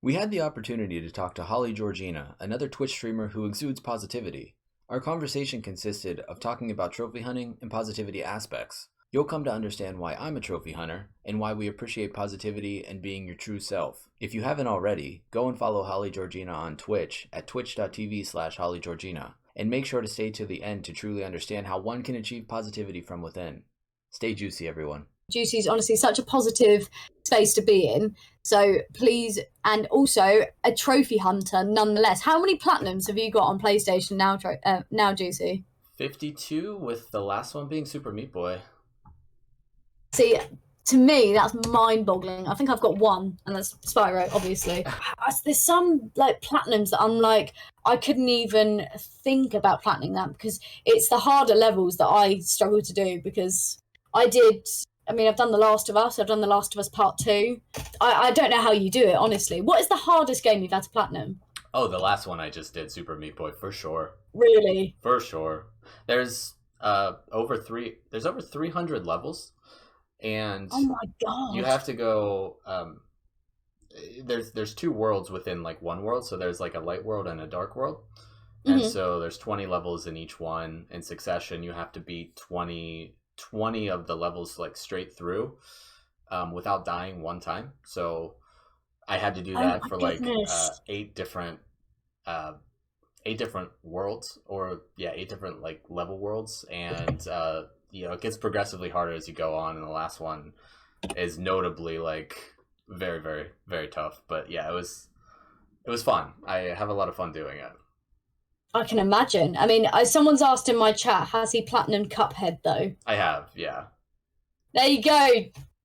We had the opportunity to talk to Holly Georgina, another Twitch streamer who exudes positivity. Our conversation consisted of talking about trophy hunting and positivity aspects. You'll come to understand why I'm a trophy hunter and why we appreciate positivity and being your true self. If you haven't already, go and follow Holly Georgina on Twitch at twitch.tv/HollyGeorgina, and make sure to stay to the end to truly understand how one can achieve positivity from within. Stay juicy, everyone. Juicy is honestly such a positive space to be in. So please, and also a trophy hunter nonetheless. How many platinums have you got on PlayStation now, Juicy? 52, with the last one being Super Meat Boy. See, to me, that's mind-boggling. I think I've got one, and that's Spyro, obviously. There's some like platinums that I'm like, I couldn't even think about platinum that, because it's the harder levels that I struggle to do, because I've done The Last of Us. I've done The Last of Us Part 2. I don't know how you do it, honestly. What is the hardest game you've had to platinum? Oh, the last one I just did, Super Meat Boy, for sure. Really? For sure. There's over 300 levels, and oh my god, you have to go. There's two worlds within like one world, so there's like a light world and a dark world, and so there's 20 levels in each one in succession. You have to beat 20 of the levels like straight through without dying one time. So I had to do that for like eight different worlds, or eight different like level worlds, and it gets progressively harder as you go on, and the last one is notably like very, very, very tough. But yeah, it was fun. I have a lot of fun doing it. I can imagine. I mean, someone's asked in my chat, has he platinumed Cuphead though? I have, yeah. There you go,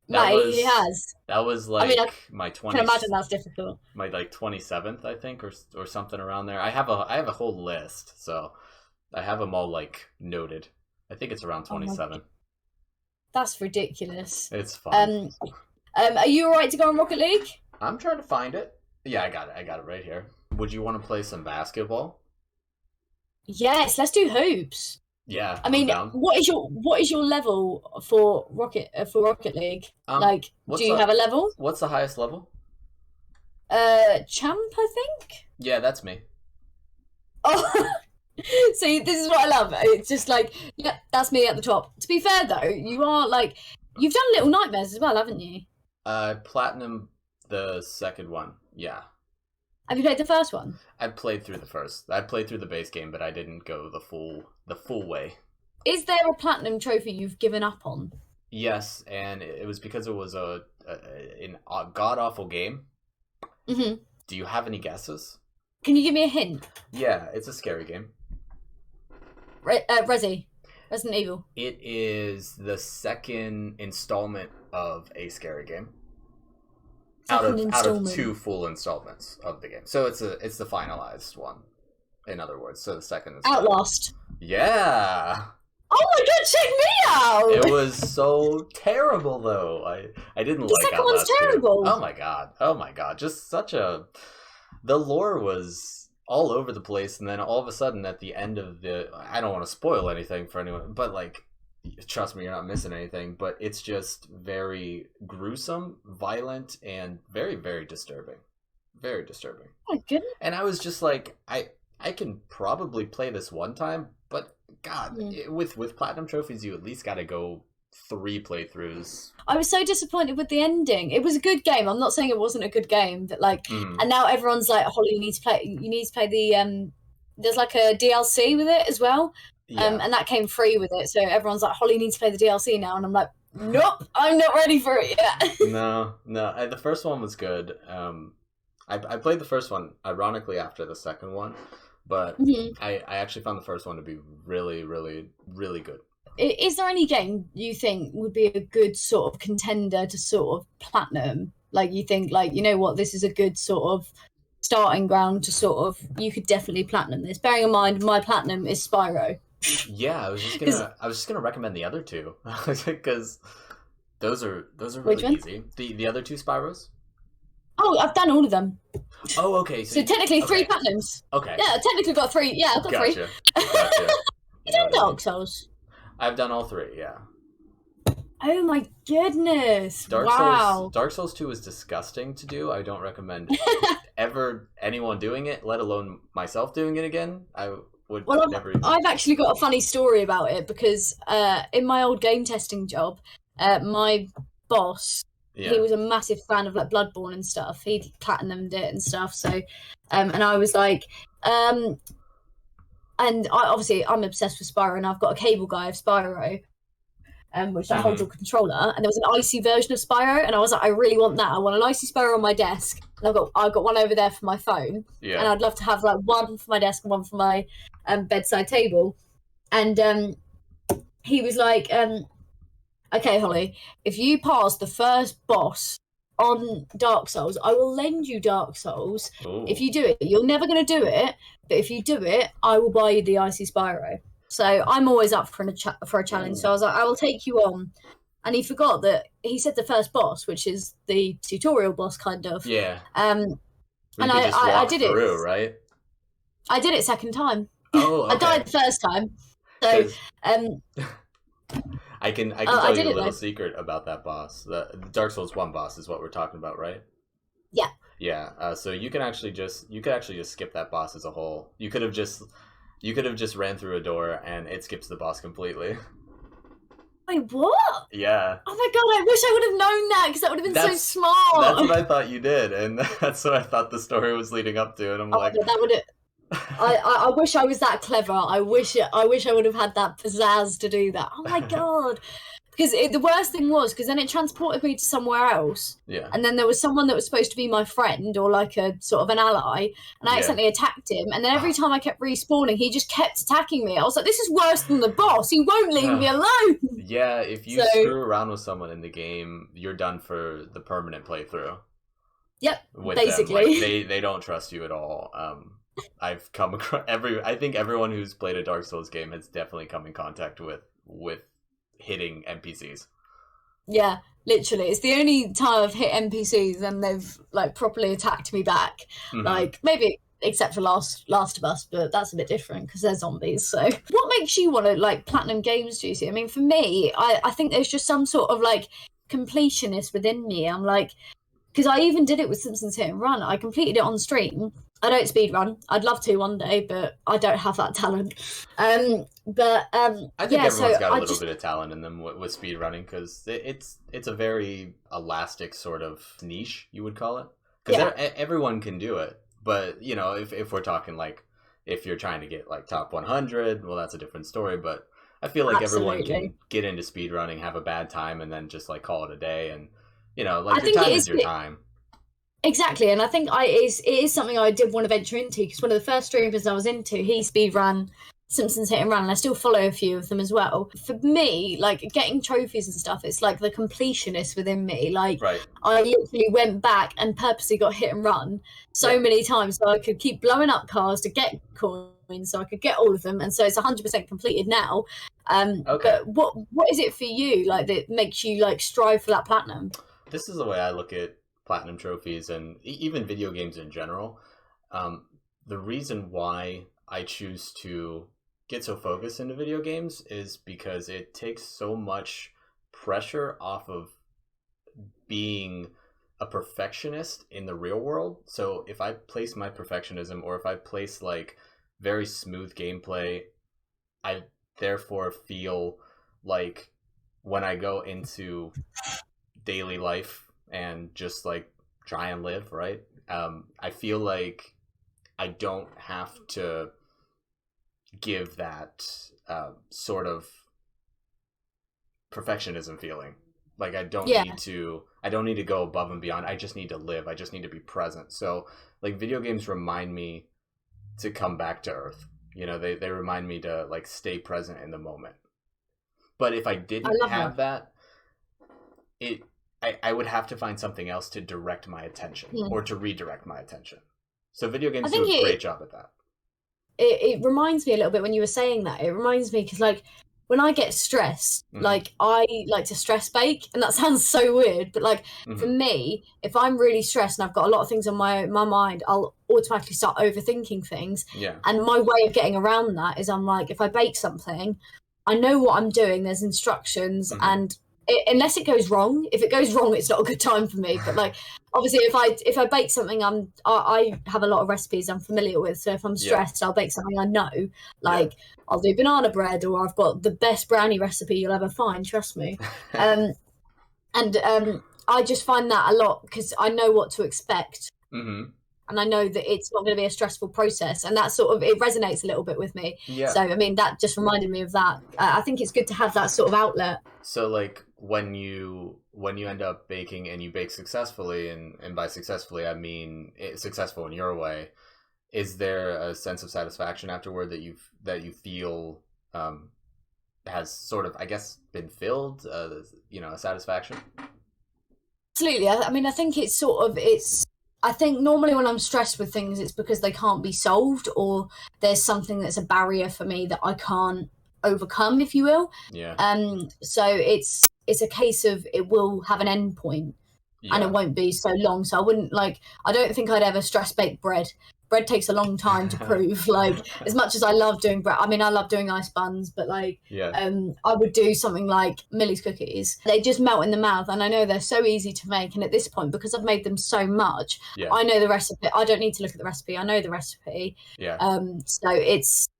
mate. He has. That was like my 20. I can imagine that's difficult. My like 27th, I think, or something around there. I have a whole list, so I have them all like noted. I think it's around 27. That's ridiculous. It's fun. Are you alright to go on Rocket League? I'm trying to find it. Yeah, I got it right here. Would you want to play some basketball? Yes, let's do hoops. Yeah. I mean, what is your level for Rocket League? Do you have a level? What's the highest level? Champ, I think. Yeah, that's me. Oh, see, this is what I love. It's just like, yeah, that's me at the top. To be fair though, you've done Little Nightmares as well, haven't you? Platinum the second one. Yeah. Have you played the first one? I played through the first. I played through the base game, but I didn't go the full way. Is there a platinum trophy you've given up on? Yes, and it was because it was a god awful game. Mm-hmm. Do you have any guesses? Can you give me a hint? Yeah, it's a scary game. Resident Evil. It is the second installment of a scary game. Out of two full installments of the game, so it's the finalized one. In other words, so the second is Outlast. Yeah. Oh my god, check me out! It was so terrible though. I didn't like Outlast. The second one's terrible. Oh my god! Just the lore was all over the place, and then all of a sudden at the end of I don't want to spoil anything for anyone, but like, trust me, you're not missing anything, but it's just very gruesome, violent, and very, very disturbing. Very disturbing. Oh, goodness. And I was just like, I can probably play this one time, but God, with platinum trophies, you at least got to go 3 playthroughs. I was so disappointed with the ending. It was a good game. I'm not saying it wasn't a good game, but like, and now everyone's like, Holly, you need to play the there's like a DLC with it as well. Yeah. And that came free with it, so everyone's like, Holly needs to play the DLC now, and I'm like, nope, I'm not ready for it yet. No, the first one was good. I played the first one ironically after the second one, but I actually found the first one to be really, really, really good. Is there any game you think would be a good sort of contender to sort of platinum? Like, you think, like, you know what, this is a good sort of starting ground to sort of, you could definitely platinum this. Bearing in mind, my platinum is Spyro. Yeah, I was just gonna recommend the other two because those are really easy. The other 2 Spyros. Oh, I've done all of them. Oh, okay. So technically 3 platinums. Okay. Yeah, I technically got 3. Yeah, I've got 3. Gotcha. You done Dark Souls? I've done all 3. Yeah. Oh my goodness! Dark Souls 2 is disgusting to do. I don't recommend ever anyone doing it, let alone myself doing it again, I would Well, never even. I've actually got a funny story about it because in my old game testing job, my boss, he Yeah. was a massive fan of like Bloodborne and stuff. He'd platinumed it and stuff. So, and I was like, and obviously I'm obsessed with Spyro, and I've got a cable guy of Spyro, which I hold your controller, and there was an icy version of Spyro, and I was like, I really want that. I want an icy Spyro on my desk, and I've got one over there for my phone, Yeah. and I'd love to have like one for my desk and one for my bedside table. And he was like, okay, Holly, if you pass the first boss on Dark Souls, I will lend you Dark Souls. Ooh. If you do it, you're never going to do it, but if you do it, I will buy you the icy Spyro. So I'm always up for a challenge. So I was like, I will take you on. And he forgot that he said the first boss, which is the tutorial boss, kind of. Yeah. And I did through, it. Right? I did it second time. Oh, okay. I died the first time. So I can tell you a little though. secret about that boss. The Dark Souls 1 boss is what we're talking about, right? Yeah. Yeah. So you could actually just skip that boss as a whole. You could have just ran through a door and it skips the boss completely. Wait, what? Yeah. Oh my god, I wish I would have known that because that would have been so smart. That's what I thought you did, and that's what I thought the story was leading up to, and I'm like, that would. I wish I was that clever. I wish I would have had that pizzazz to do that. Oh my god. Because the worst thing was, because then it transported me to somewhere else. Yeah. And then there was someone that was supposed to be my friend or like a sort of an ally, and I accidentally attacked him. And then every time I kept respawning, he just kept attacking me. I was like, this is worse than the boss. He won't leave me alone. Yeah, if you screw around with someone in the game, you're done for the permanent playthrough. Yep, with basically. Them. Like, they don't trust you at all. I've come across I think everyone who's played a Dark Souls game has definitely come in contact with hitting NPCs. Yeah, literally. It's the only time I've hit NPCs and they've like properly attacked me back. Mm-hmm. Like maybe except for Last of Us, but that's a bit different because they're zombies. So what makes you want to like platinum games, Juicy? I mean, for me, I think there's just some sort of like completionist within me. I'm like, because I even did it with Simpsons Hit and Run. I completed it on stream. I don't speed run. I'd love to one day, but I don't have that talent. I think everyone's got a little bit of talent in them with speed running because it's a very elastic sort of niche, you would call it. Because everyone can do it, but you know, if we're talking like if you're trying to get like top 100, well, that's a different story. But I feel like everyone can get into speed running, have a bad time, and then just like call it a day. And you know, like your time is your time. Exactly, and I think it is something I did want to venture into because one of the first streamers I was into, he speedran Simpsons Hit and Run, and I still follow a few of them as well. For me, like getting trophies and stuff, it's like the completionist within me. Like I literally went back and purposely got hit and run so many times so I could keep blowing up cars to get coins, so I could get all of them, and so it's 100% completed now. But what is it for you like that makes you like strive for that platinum? This is the way I look at platinum trophies and even video games in general. The reason why I choose to get so focused into video games is because it takes so much pressure off of being a perfectionist in the real world. So if I place my perfectionism or if I place like very smooth gameplay, I therefore feel like when I go into daily life and just like try and live, right? I feel like I don't have to give that sort of perfectionism feeling. Like I don't need to go above and beyond. I just need to live. I just need to be present. So like video games remind me to come back to earth. You know, they remind me to like stay present in the moment. But if I didn't have that, I would have to find something else to direct my attention or to redirect my attention. So video games do a great job at that. It reminds me a little bit when you were saying that. It reminds me because like when I get stressed, like I like to stress bake, and that sounds so weird, but like for me, if I'm really stressed and I've got a lot of things on my mind, I'll automatically start overthinking things. Yeah. And my way of getting around that is I'm like, if I bake something, I know what I'm doing. There's instructions and unless it goes wrong. If it goes wrong, it's not a good time for me. But like, obviously, if I bake something, I have a lot of recipes I'm familiar with. So if I'm stressed, I'll bake something I know. Like I'll do banana bread, or I've got the best brownie recipe you'll ever find. Trust me. I just find that a lot because I know what to expect. Mm-hmm. And I know that it's not going to be a stressful process, and that sort of, it resonates a little bit with me. Yeah. So, I mean, that just reminded me of that. I think it's good to have that sort of outlet. So, like, when you end up baking and you bake successfully, and by successfully, I mean successful in your way, is there a sense of satisfaction afterward that you feel has sort of, I guess, been filled, a satisfaction? Absolutely. I mean, I think it's sort of, I think normally when I'm stressed with things, it's because they can't be solved, or there's something that's a barrier for me that I can't overcome, if you will. Yeah. So it's a case of it will have an end point, and it won't be so long. So I don't think I'd ever stress bake bread. Bread takes a long time to prove. Like, as much as I love doing bread, I mean, I love doing ice buns, but I would do something like Millie's cookies. They just melt in the mouth, and I know they're so easy to make. And at this point, because I've made them so much, I know the recipe. I don't need to look at the recipe. I know the recipe. Yeah. So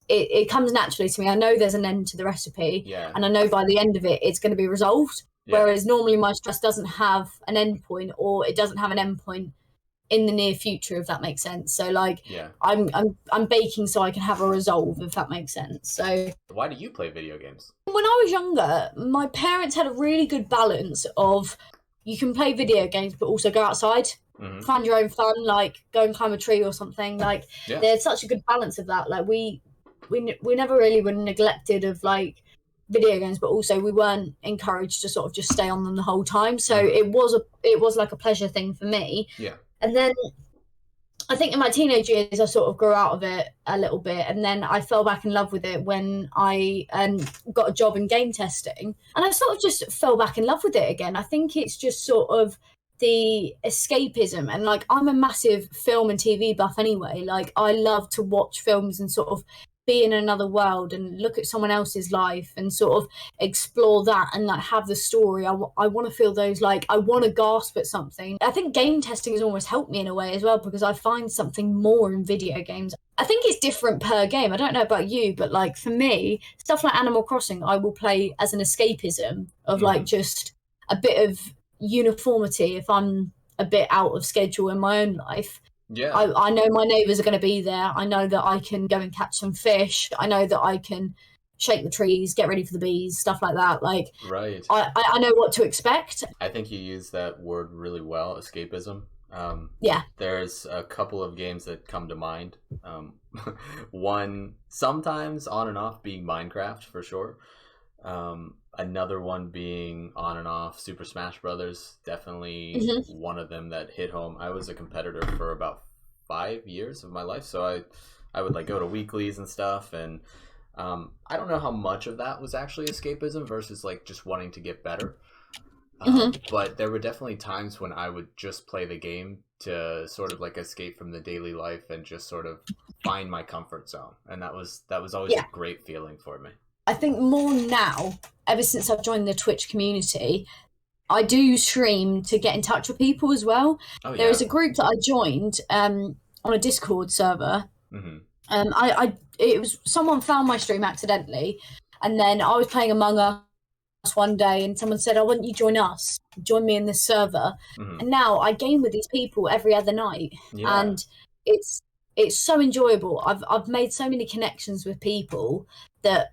it comes naturally to me. I know there's an end to the recipe, and I know by the end of it, it's going to be resolved. Yeah. Whereas normally my stress doesn't have an end point, or it doesn't have an end point in the near future, if that makes sense. So like, I'm baking so I can have a resolve, if that makes sense. So why do you play video games? When I was younger, my parents had a really good balance of, you can play video games but also go outside, find your own fun, like go and climb a tree or something. Like there's such a good balance of that. Like we never really were neglected of like video games, but also we weren't encouraged to sort of just stay on them the whole time. So it was like a pleasure thing for me. Yeah. And then I think in my teenage years, I sort of grew out of it a little bit. And then I fell back in love with it when I got a job in game testing. And I sort of just fell back in love with it again. I think it's just sort of the escapism. And like, I'm a massive film and TV buff anyway. Like, I love to watch films and sort of be in another world and look at someone else's life and sort of explore that and like have the story. I want to feel those, like, I want to gasp at something. I think game testing has almost helped me in a way as well, because I find something more in video games. I think it's different per game. I don't know about you, but like for me, stuff like Animal Crossing, I will play as an escapism of like just a bit of uniformity if I'm a bit out of schedule in my own life. Yeah, I know my neighbours are going to be there. I know that I can go and catch some fish. I know that I can shake the trees, get ready for the bees, stuff like that. Like, right. I know what to expect. I think you use that word really well, escapism. There's a couple of games that come to mind. One, sometimes on and off, being Minecraft for sure. Another one being on and off Super Smash Brothers, definitely one of them that hit home. I was a competitor for about 5 years of my life, so I would like go to weeklies and stuff, and I don't know how much of that was actually escapism versus like just wanting to get better. But there were definitely times when I would just play the game to sort of like escape from the daily life and just sort of find my comfort zone, and that was always a great feeling for me. I think more now, ever since I've joined the Twitch community, I do stream to get in touch with people as well. There is a group that I joined on a Discord server. It was someone found my stream accidentally, and then I was playing Among Us one day, and someone said, "I want you to join me in this server." And now I game with these people every other night, and it's so enjoyable. I've made so many connections with people that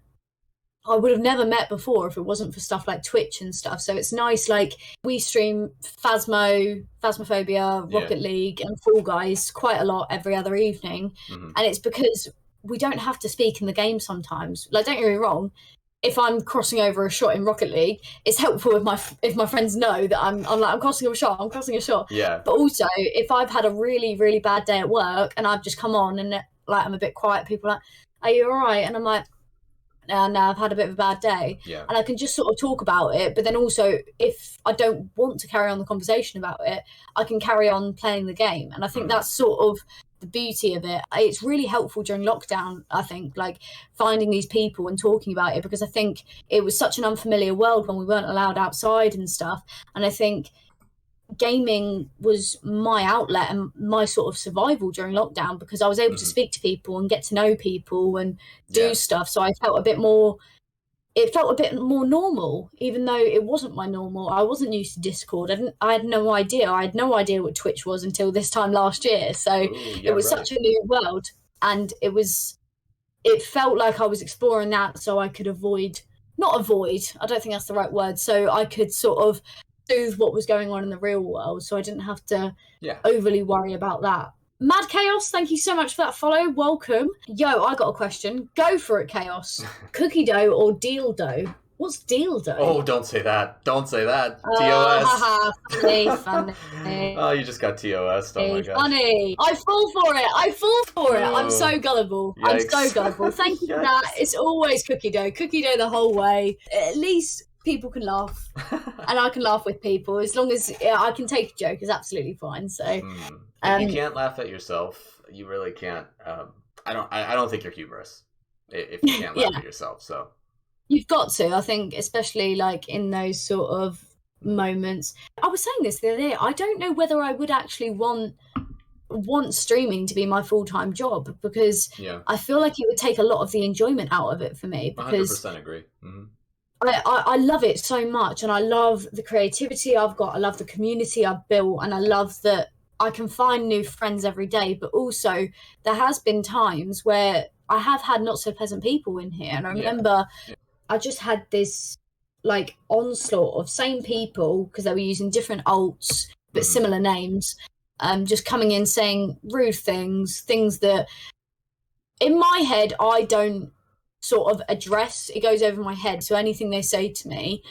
I would have never met before if it wasn't for stuff like Twitch and stuff. So it's nice. Like, we stream Phasmophobia, Rocket League, and Fall Guys quite a lot every other evening. And it's because we don't have to speak in the game sometimes. Like, don't get me wrong, if I'm crossing over a shot in Rocket League, it's helpful if my friends know that I'm crossing a shot. Yeah. But also, if I've had a really, really bad day at work and I've just come on and like I'm a bit quiet, people are like, "Are you all right?" And I'm like, "No, I've had a bit of a bad day." Yeah. And I can just sort of talk about it. But then also, if I don't want to carry on the conversation about it, I can carry on playing the game. And I think that's sort of the beauty of it. It's really helpful during lockdown, I think, like finding these people and talking about it, because I think it was such an unfamiliar world when we weren't allowed outside and stuff. And I think gaming was my outlet and my sort of survival during lockdown, because I was able to speak to people and get to know people and do stuff. So I felt a bit more normal, even though it wasn't my normal. I wasn't used to Discord. I had no idea. I had no idea what Twitch was until this time last year. So it was such a new world, and it felt like I was exploring that so I could not avoid, I don't think that's the right word. So I could sort of soothe what was going on in the real world, so I didn't have to overly worry about that. Mad Chaos, thank you so much for that follow. Welcome. Yo, I got a question. Go for it, Chaos. Cookie dough or deal dough? What's deal dough? Oh, don't say that. Don't say that. TOS. Funny. Oh, you just got TOS. Oh my gosh. Funny. I fall for it. I'm so gullible. Yikes. I'm so gullible. Thank you for that. It's always cookie dough. Cookie dough the whole way. At least people can laugh, and I can laugh with people. As long as I can take a joke, is absolutely fine. So if you can't laugh at yourself, you really can't. I don't think you're humorous if you can't laugh at yourself. So you've got to. I think, especially like in those sort of moments. I was saying this the other day. I don't know whether I would actually want streaming to be my full-time job, because I feel like it would take a lot of the enjoyment out of it for me. Because 100% agree. I love it so much, and I love the creativity I've got. I love the community I've built, and I love that I can find new friends every day. But also, there has been times where I have had not so pleasant people in here, and I remember I just had this like onslaught of same people, because they were using different alts but similar names, just coming in saying rude things that in my head I don't sort of address. It goes over my head, so anything they say to me,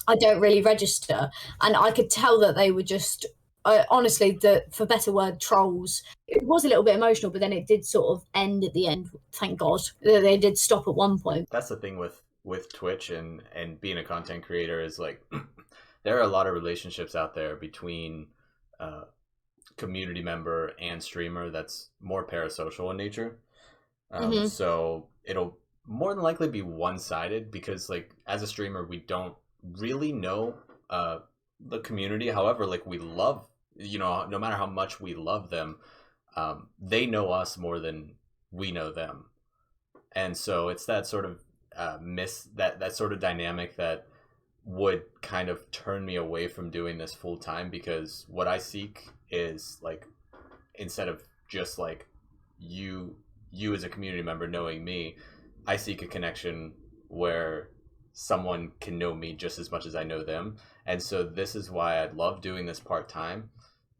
I don't really register. And I could tell that they were just honestly, for better word, trolls. It was a little bit emotional, but then it did sort of end at the end. Thank God they did stop at one point. That's the thing with Twitch and being a content creator, is like there are a lot of relationships out there between community member and streamer that's more parasocial in nature. So it'll more than likely be one-sided, because like as a streamer we don't really know the community. However, like we love, no matter how much we love them, they know us more than we know them. And so it's that sort of that sort of dynamic that would kind of turn me away from doing this full time, because what I seek is like, instead of just like you as a community member knowing me, I seek a connection where someone can know me just as much as I know them. And so this is why I love doing this part-time,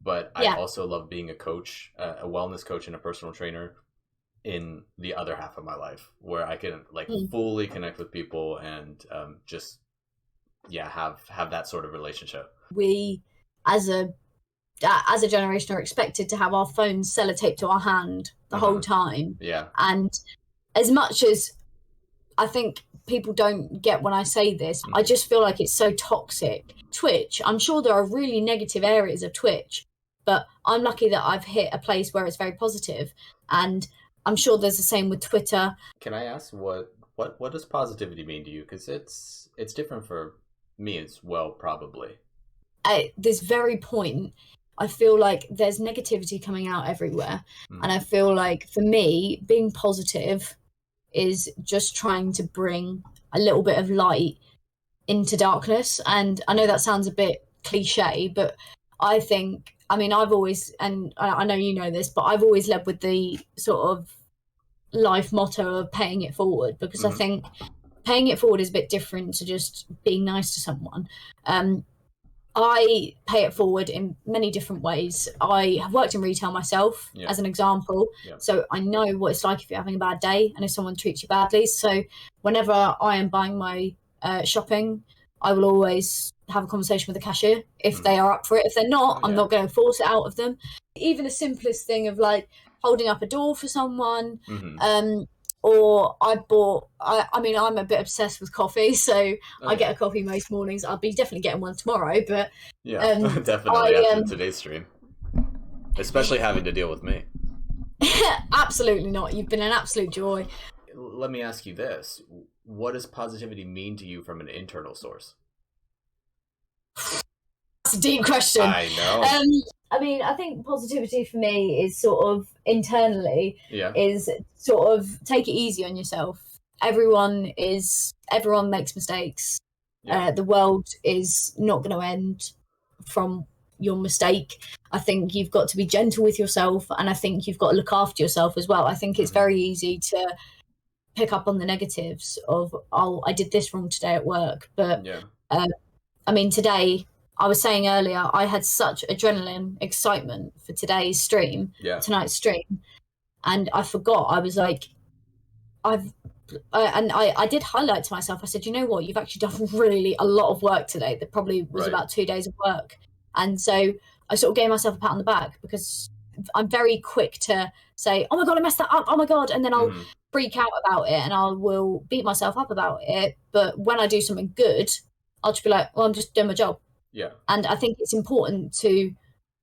but I also love being a coach, a wellness coach and a personal trainer in the other half of my life, where I can like fully connect with people and just have that sort of relationship. We as a generation are expected to have our phones sellotaped to our hand the whole time. And as much as I think people don't get when I say this, I just feel like it's so toxic. Twitch, I'm sure there are really negative areas of Twitch, but I'm lucky that I've hit a place where it's very positive, and I'm sure there's the same with Twitter. Can I ask what does positivity mean to you? Because it's different for me as well, probably. At this very point, I feel like there's negativity coming out everywhere. And I feel like for me, being positive is just trying to bring a little bit of light into darkness. And I know that sounds a bit cliche, but I think, I've always, and I know you know this, but I've always led with the sort of life motto of paying it forward, because I think paying it forward is a bit different to just being nice to someone. I pay it forward in many different ways. I have worked in retail myself, as an example. So I know what it's like if you're having a bad day and if someone treats you badly. So whenever I am buying my shopping, I will always have a conversation with the cashier if they are up for it. If they're not, I'm not going to force it out of them. Even the simplest thing of like holding up a door for someone, or I'm a bit obsessed with coffee, so I get a coffee most mornings. I'll be definitely getting one tomorrow, but definitely after today's stream, especially having to deal with me. Absolutely not. You've been an absolute joy. Let me ask you this. What does positivity mean to you from an internal source? That's a deep question. I know. I mean, I think positivity for me is sort of internally Yeah. is sort of take it easy on yourself. Everyone makes mistakes. Yeah. The world is not going to end from your mistake. I think you've got to be gentle with yourself, and I think you've got to look after yourself as well. I think it's very easy to pick up on the negatives of, oh, I did this wrong today at work. But Yeah. I mean, today, I was saying earlier, I had such adrenaline excitement for tonight's stream, and I forgot. I was like, I did highlight to myself. I said, you know what, you've actually done really a lot of work today. That probably was Right. about 2 days of work, and so I sort of gave myself a pat on the back because I'm very quick to say, oh my god, I messed that up. Oh my god, and then I'll freak out about it and I will beat myself up about it. But when I do something good, I'll just be like, well, I'm just doing my job. Yeah. And I think it's important to,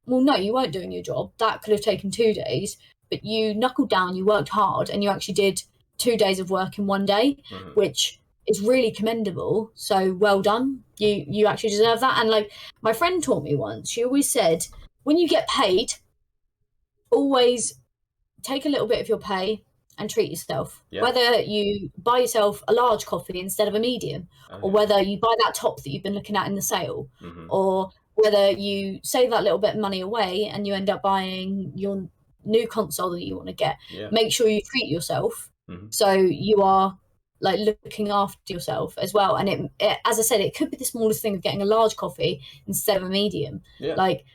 well, no, you weren't doing your job. That could have taken 2 days, but you knuckled down, you worked hard, and you actually did 2 days of work in one day, which is really commendable. So well done. You actually deserve that. And like my friend taught me once, she always said, when you get paid, always take a little bit of your pay and treat yourself. Yeah. Whether you buy yourself a large coffee instead of a medium, or whether you buy that top that you've been looking at in the sale, or whether you save that little bit of money away and you end up buying your new console that you want to get. Make sure you treat yourself, so you are like looking after yourself as well. And it, as I said, it could be the smallest thing of getting a large coffee instead of a medium. Like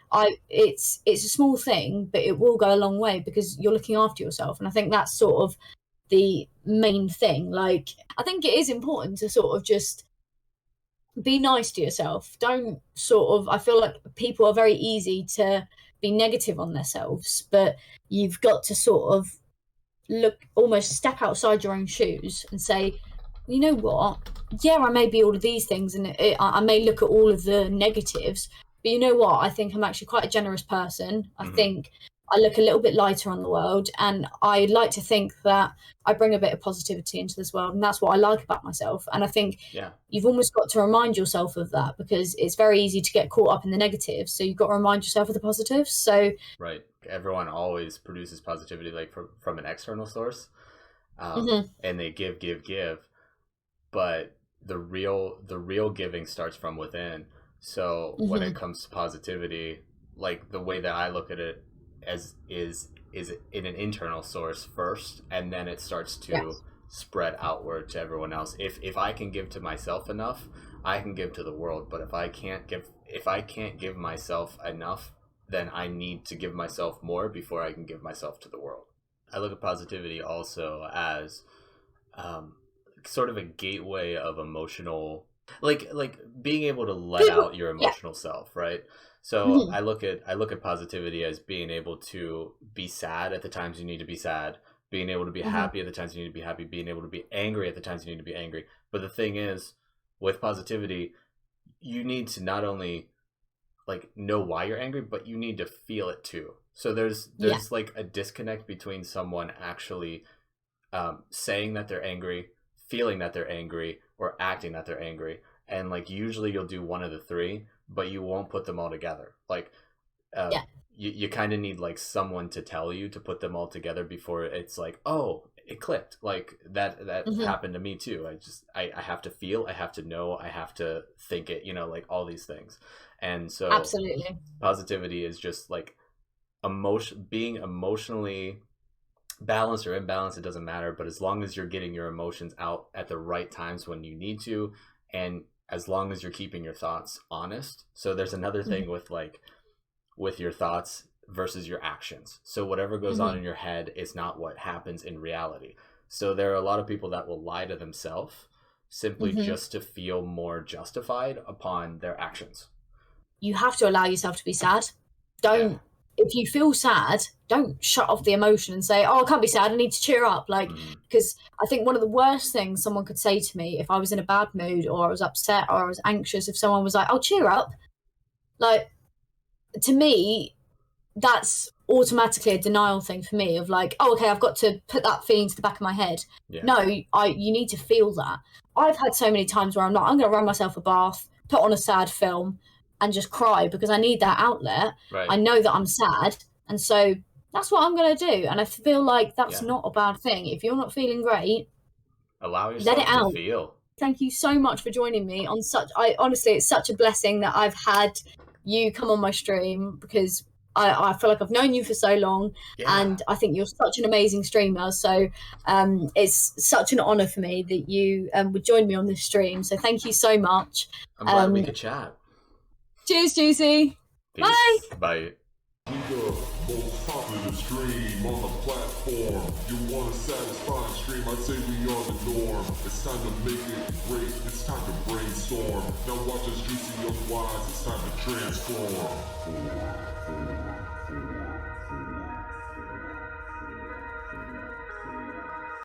it's a small thing, but it will go a long way because you're looking after yourself. And I think that's sort of the main thing. Like, I think it is important to sort of just be nice to yourself. Don't sort of, I feel like people are very easy to be negative on themselves, but you've got to sort of almost step outside your own shoes and say, you know what, yeah, I may be all of these things and I may look at all of the negatives, but you know what, I think I'm actually quite a generous person. I think I look a little bit lighter on the world, and I like to think that I bring a bit of positivity into this world, and that's what I like about myself. And I think you've almost got to remind yourself of that, because it's very easy to get caught up in the negatives, so you've got to remind yourself of the positives. So everyone always produces positivity like from an external source, and they give, but the real giving starts from within. So when it comes to positivity, like the way that I look at it as is in an internal source first, and then it starts to spread outward to everyone else. If I can give to myself enough, I can give to the world. But if I can't give myself enough, then I need to give myself more before I can give myself to the world. I look at positivity also as sort of a gateway of emotional, like being able to let out your emotional self, right? So I look at positivity as being able to be sad at the times you need to be sad, being able to be happy at the times you need to be happy, being able to be angry at the times you need to be angry. But the thing is, with positivity, you need to not only like know why you're angry, but you need to feel it too. So there's like a disconnect between someone actually saying that they're angry, feeling that they're angry, or acting that they're angry. And like usually you'll do one of the three, but you won't put them all together. Like you kind of need like someone to tell you to put them all together before it's like, oh, it clicked. Like that happened to me too. I have to feel, I have to know, I have to think it, like all these things. And so absolutely, positivity is just like being emotionally balanced or imbalanced, it doesn't matter, but as long as you're getting your emotions out at the right times when you need to, and as long as you're keeping your thoughts honest. So there's another thing with your thoughts versus your actions. So whatever goes on in your head is not what happens in reality. So there are a lot of people that will lie to themselves simply just to feel more justified upon their actions. You have to allow yourself to be sad. If you feel sad, don't shut off the emotion and say, oh, I can't be sad, I need to cheer up. Like, because I think one of the worst things someone could say to me if I was in a bad mood or I was upset or I was anxious, if someone was like, oh, cheer up. Like, to me, that's automatically a denial thing for me of like, oh, okay, I've got to put that feeling to the back of my head. Yeah. No, you need to feel that. I've had so many times where I'm going to run myself a bath, put on a sad film, and just cry because I need that outlet. Right. I know that I'm sad, and so that's what I'm going to do. And I feel like that's not a bad thing. If you're not feeling great, allow yourself let it out. to feel. Thank you so much for joining me on honestly, it's such a blessing that I've had you come on my stream, because I feel like I've known you for so long, and I think you're such an amazing streamer. So it's such an honor for me that you would join me on this stream. So thank you so much. I'm glad we could chat. Cheers, Juicy. Peace. Bye. Bye. The most popular stream on the platform. You want a satisfying stream? I'd say we are the norm. It's time to make it great. It's time to brainstorm. Now watch us juicy young wise. It's time to transform.